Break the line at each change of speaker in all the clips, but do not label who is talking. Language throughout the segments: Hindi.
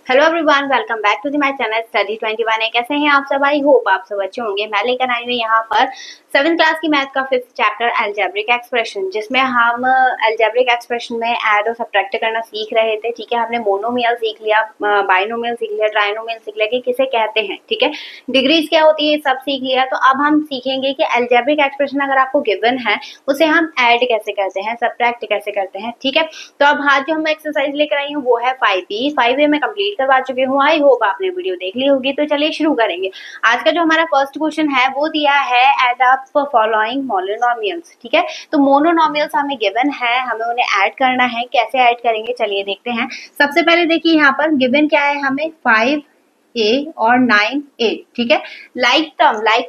Hello everyone, welcome back to the my channel study 21। कैसे हैं आप सब? आई होप आप सब अच्छे होंगे। मैं लेकर आई हूँ यहाँ पर 7th क्लास की मैथ का 5th चैप्टर अलजेब्रिक एक्सप्रेशन, जिसमें हम अलजेब्रिक एक्सप्रेशन में ऐड और सब्ट्रैक्ट करना सीख रहे थे। ठीक है, हमने मोनोमियल सीख लिया, बाइनोमियल सीख लिया, ट्राइनोमियल सीख लिया कि किसे कहते हैं। ठीक है, डिग्रीज क्या होती है सब सीख लिया। तो अब हम सीखेंगे कि अलजेब्रिक एक्सप्रेशन अगर आपको गिवन है उसे हम ऐड कैसे करते हैं, सब्ट्रैक्ट कैसे करते हैं। ठीक है, तो अब आज जो हम एक्सरसाइज लेकर आई हूँ वो है 5A में कंप्लीट करवा चुके हूँ। आई होप आपने वीडियो देख ली होगी। तो चलिए शुरू करेंगे। आज का जो हमारा फर्स्ट क्वेश्चन है वो दिया है एड अप फॉलोइंग मोनोनोमियल्स। ठीक है, तो मोनोनोमियल्स हमें गिवन है, हमें उन्हें ऐड करना है। कैसे ऐड करेंगे चलिए देखते हैं। सबसे पहले देखिए यहाँ पर गिवन क्या है, हमें 5A और 9A। ठीक है, लाइक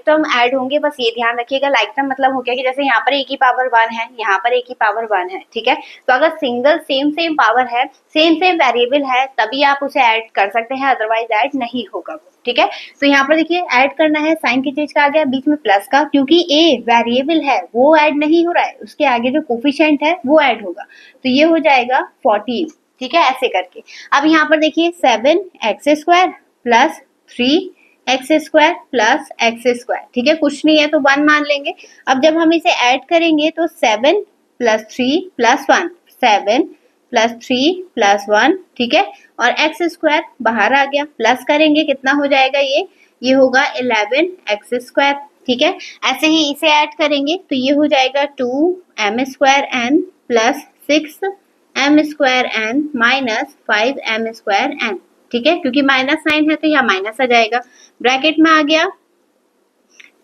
टर्म ऐड होंगे, बस ये ध्यान रखिएगा। लाइक टर्म मतलब हो गया कि जैसे यहाँ पर a की पावर 1 है, यहाँ पर a की पावर 1 है। ठीक है, तो अगर सिंगल सेम पावर है, सेम वेरिएबल है, तभी आप उसे ऐड कर सकते हैं, अदरवाइज ऐड नहीं होगा वो। ठीक है, तो यहाँ पर देखिए ऐड करना है, साइन की चीज का आ गया बीच में प्लस का, क्योंकि a वेरिएबल है वो ऐड नहीं हो रहा है, उसके आगे जो कोफिशिएंट है वो ऐड होगा। तो ये हो जाएगा 14। ठीक है, ऐसे करके अब यहाँ पर देखिए 7x² plus 3x² plus x²। ठीक है, कुछ नहीं है तो 1 मान लेंगे। अब जब हम इसे ऐड करेंगे तो 7 प्लस 3 प्लस 1, 7 प्लस 3 प्लस 1। ठीक है, और x² बाहर आ गया, प्लस करेंगे कितना हो जाएगा, ये होगा 11x²। ठीक है, ऐसे ही इसे ऐड करेंगे तो ये हो जाएगा 2m² n plus 6m² n minus 5m² n। ठीक है, क्योंकि माइनस साइन है तो यहाँ माइनस आ जाएगा, ब्रैकेट में आ गया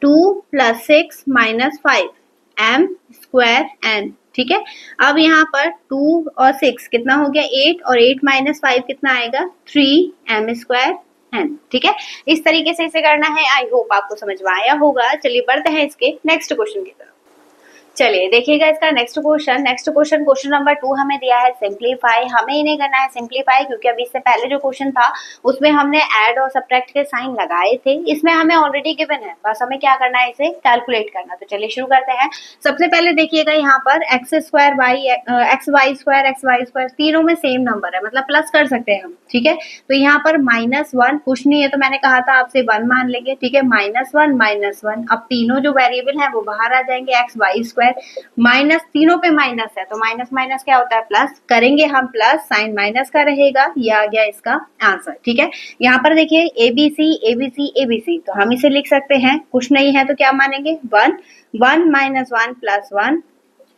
2 प्लस 6 माइनस 5m² n। ठीक है, अब यहाँ पर 2 और 6 कितना हो गया 8, और 8 माइनस 5 कितना आएगा 3m² n। ठीक है, इस तरीके से इसे करना है। आई होप आपको समझ में आया होगा। चलिए बढ़ते हैं इसके नेक्स्ट क्वेश्चन की तरफ। चलिए देखिएगा इसका नेक्स्ट क्वेश्चन नंबर 2 हमें दिया है सिंप्लीफाई। हमें इन्हें करना है सिंप्लीफाई, क्योंकि अभी इससे पहले जो क्वेश्चन था उसमें हमने ऐड और सब्ट्रैक्ट के साइन लगाए थे। इसमें हमें ऑलरेडी गिवन है, बस हमें क्या करना है, इसे कैलकुलेट करना। तो चलिए शुरू करते हैं। सबसे पहले देखिएगा यहाँ पर xy² तीनों में सेम नंबर है, मतलब प्लस कर सकते हैं हम। ठीक है, तो यहाँ पर -1 कुछ नहीं है, तो मैंने कहा था आपसे 1 मान लेंगे। ठीक है, -1 अब तीनों जो वेरिएबल है वो बाहर आ जाएंगे, xy² माइनस, तीनों पे माइनस है तो माइनस माइनस क्या होता है प्लस, करेंगे हम प्लस, साइन माइनस का रहेगा। ये आ गया इसका आंसर। ठीक है, यहाँ पर देखिए ABC तो हम इसे लिख सकते हैं, कुछ नहीं है तो क्या मानेंगे 1 माइनस 1 प्लस 1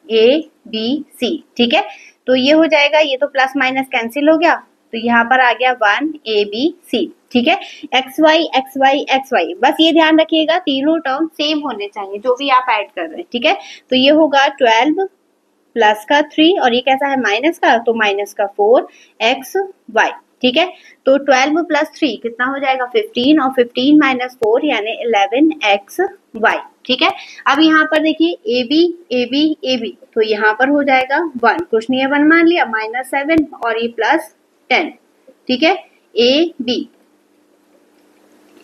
ABC। ठीक है, तो ये हो जाएगा, ये तो प्लस माइनस कैंसिल हो गया, तो यहाँ पर आ गया 1ABC। ठीक है, xy बस ये ध्यान रखिएगा तीनों टर्म सेम होने चाहिए जो भी आप ऐड कर रहे हैं। ठीक है, तो ये होगा 12 प्लस का 3, और ये कैसा है माइनस का, तो माइनस का 4xy। ठीक है, तो 12 प्लस 3 कितना हो जाएगा 15, और 15 माइनस 4 यानी 11xy। ठीक है, अब यहाँ पर देखिए AB तो यहाँ पर हो जाएगा 1, कुछ नहीं है 1 मान लिया, -7 और ये प्लस 10। ठीक है, AB।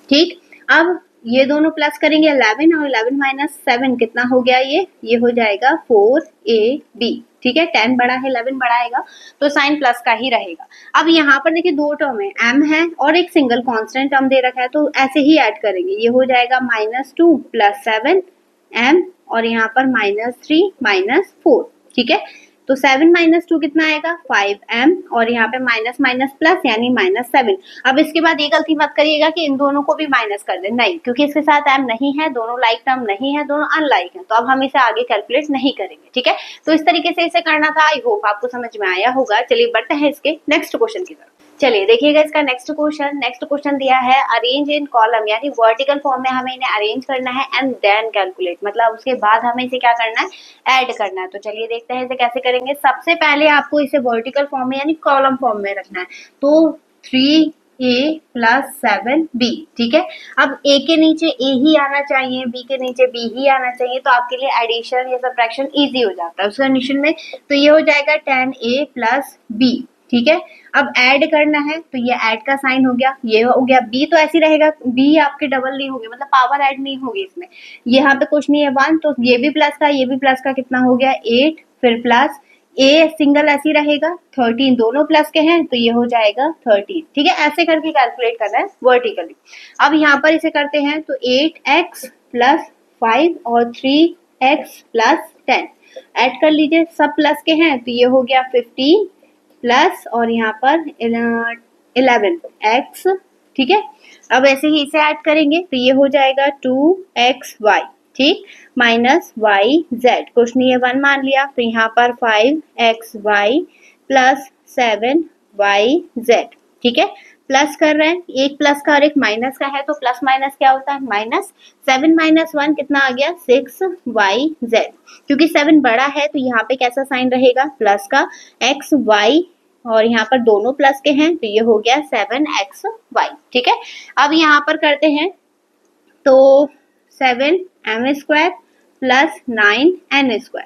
ठीक, अब ये दोनों प्लस करेंगे 11, और 11 माइनस 7 कितना हो गया, ये हो जाएगा 4AB। ठीक है, 10 बड़ा है 11 बड़ा आएगा, तो साइन प्लस का ही रहेगा। अब यहाँ पर देखिए दो टर्म है, m है और एक सिंगल कांस्टेंट टर्म दे रखा है, तो ऐसे ही ऐड करेंगे। ये हो जाएगा -2 प्लस 7m, और यहाँ पर -3 माइनस 4। ठीक है, तो 7 माइनस 2 कितना आएगा 5m, और यहाँ पे माइनस माइनस प्लस यानी -7। अब इसके बाद ये गलती मत करिएगा कि इन दोनों को भी माइनस कर दे, नहीं, क्योंकि इसके साथ m नहीं है, दोनों लाइक टर्म नहीं है, दोनों अनलाइक है, तो अब हम इसे आगे कैलकुलेट नहीं करेंगे। ठीक है, तो इस तरीके से इसे करना था। आई होप आपको समझ में आया होगा। चलिए बढ़ते हैं इसके नेक्स्ट क्वेश्चन की तरफ। चलिए देखिएगा इसका नेक्स्ट क्वेश्चन दिया है अरेंज इन कॉलम, यानी वर्टिकल फॉर्म में हमें इन्हें अरेंज करना है एंड देन कैलकुलेट, मतलब उसके बाद हमें इसे क्या करना है, ऐड करना है। तो चलिए देखते हैं इसे कैसे करेंगे। सबसे पहले आपको इसे वर्टिकल फॉर्म में यानी कॉलम फॉर्म में रखना है, तो 3a प्लस 7b। ठीक है, अब a के नीचे a ही आना चाहिए, b के नीचे b ही आना चाहिए, तो आपके लिए एडिशन या सब्ट्रैक्शन इजी हो जाता है उस कंडीशन में। तो ये हो जाएगा 10a प्लस b। ठीक है, अब ऐड करना है, तो ये ऐड का साइन हो गया, ये हो गया b, तो ऐसे रहेगा, b आपके डबल नहीं होगी, मतलब पावर ऐड नहीं होगी इसमें। यहाँ पे कुछ नहीं है 1, तो ये भी प्लस का, ये भी प्लस का, कितना हो गया 8, फिर प्लस ए सिंगल ऐसी रहेगा, 13 दोनों प्लस के हैं तो ये हो जाएगा 13। ठीक है, ऐसे करके कैलकुलेट करना है वर्टिकली। अब यहाँ पर इसे करते हैं तो 8x प्लस 5 और 3x प्लस 10 ऐड कर लीजिए, सब प्लस के हैं तो ये हो गया 15 प्लस और यहाँ पर 11x। ठीक है, अब ऐसे ही इसे ऐड करेंगे तो ये हो जाएगा 2xy, ठीक, माइनस वाई जेड, कुछ नहीं है 1 मान लिया, तो यहाँ पर 5xy प्लस 7yz। ठीक है, प्लस कर रहे हैं, एक प्लस का और एक माइनस का है तो प्लस माइनस क्या होता है माइनस, 7 माइनस 1 कितना आ गया 6yz। क्योंकि 7 बड़ा है तो यहाँ पे कैसा साइन रहेगा प्लस का, xy और यहाँ पर दोनों प्लस के हैं तो ये हो गया 7xy। ठीक है, अब यहाँ पर करते हैं तो 7m² प्लस 9n²,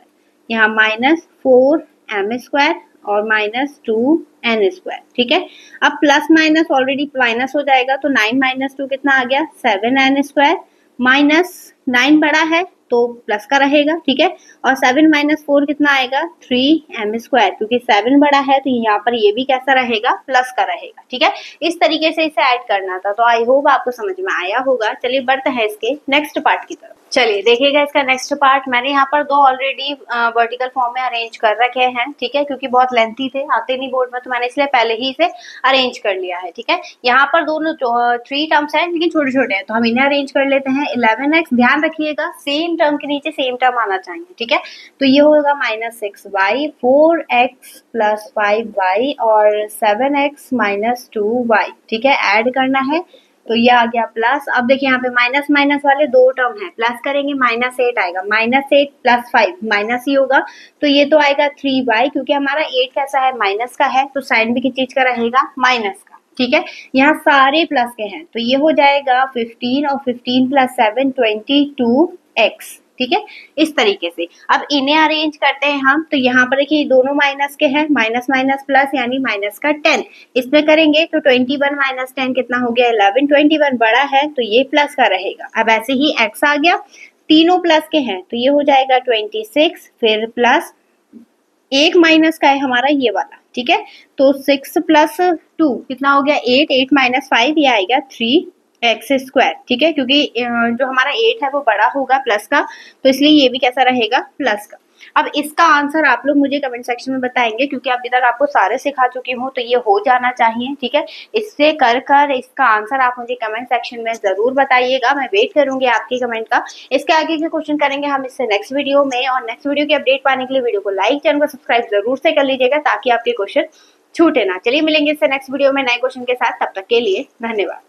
यहाँ माइनस 4m² और माइनस 2n²। ठीक है, अब प्लस माइनस ऑलरेडी माइनस हो जाएगा तो 9 माइनस 2 कितना आ गया 7n², माइनस 9 बड़ा है तो प्लस का रहेगा। ठीक है, और 7 माइनस 4 कितना आएगा 3m², क्योंकि 7 बड़ा है तो यहाँ पर ये भी कैसा रहेगा प्लस का रहेगा। ठीक है, इस तरीके से इसे ऐड करना था, तो आई होप आपको समझ में आया होगा। चलिए बढ़ते हैं इसके नेक्स्ट पार्ट की तरफ। चलिए देखिएगा इसका नेक्स्ट पार्ट, मैंने यहाँ पर 2 ऑलरेडी वर्टिकल फॉर्म में अरेंज कर रखे हैं। ठीक है, क्योंकि बहुत लेंथी थे, आते नहीं बोर्ड में, तो मैंने इसलिए पहले ही इसे अरेंज कर लिया है। ठीक है, यहाँ पर दोनों 3 टर्म्स हैं लेकिन छोटे छोटे हैं तो हम इन्हें अरेंज कर लेते हैं। 11x, ध्यान रखिएगा सेम टर्म के नीचे सेम टर्म आना चाहिए। ठीक है, तो ये होगा minus 6y, 4x plus 5y और 7x माइनस 2y। ठीक है, ऐड करना है तो ये आ गया प्लस। अब देखिए यहाँ पे माइनस माइनस वाले 2 टर्म है, प्लस करेंगे माइनस 8 आएगा, माइनस 8 प्लस 5 माइनस ही होगा तो ये तो आएगा 3y, क्योंकि हमारा 8 कैसा है माइनस का है तो साइन भी किस चीज का रहेगा माइनस का। ठीक है, यहाँ सारे प्लस के हैं तो ये हो जाएगा 15 और 15 प्लस 7 22x। ठीक है, इस तरीके से अब इन्हें अरेंज करते हैं हम, तो यहाँ पर देखिए दोनों माइनस के हैं, माइनस माइनस प्लस यानी माइनस का 10, इसमें करेंगे तो 21 माइनस 10 कितना हो गया 11, 21 बड़ा है तो ये प्लस का रहेगा। अब ऐसे ही x आ गया, तीनों प्लस के हैं तो ये हो जाएगा 26, फिर प्लस एक माइनस का है हमारा ये वाला। ठीक है, तो 6 प्लस 2 कितना हो गया 8, 8 माइनस 5 ये आएगा 3x²। ठीक है, क्योंकि जो हमारा 8 है वो बड़ा होगा प्लस का, तो इसलिए ये भी कैसा रहेगा प्लस का। अब इसका आंसर आप लोग मुझे कमेंट सेक्शन में बताएंगे, क्योंकि अभी तक आपको सारे सिखा चुकी हूँ तो ये हो जाना चाहिए। ठीक है, इससे कर इसका आंसर आप मुझे कमेंट सेक्शन में जरूर बताइएगा, मैं वेट करूंगी आपके कमेंट का। इसके आगे के क्वेश्चन करेंगे हम इससे नेक्स्ट वीडियो में, और नेक्स्ट वीडियो की अपडेट पाने के लिए वीडियो को लाइक, चैनल को सब्सक्राइब जरूर से कर लीजिएगा ताकि आपके क्वेश्चन छूटे ना। चलिए मिलेंगे इससे नेक्स्ट वीडियो में नए क्वेश्चन के साथ, तब तक के लिए धन्यवाद।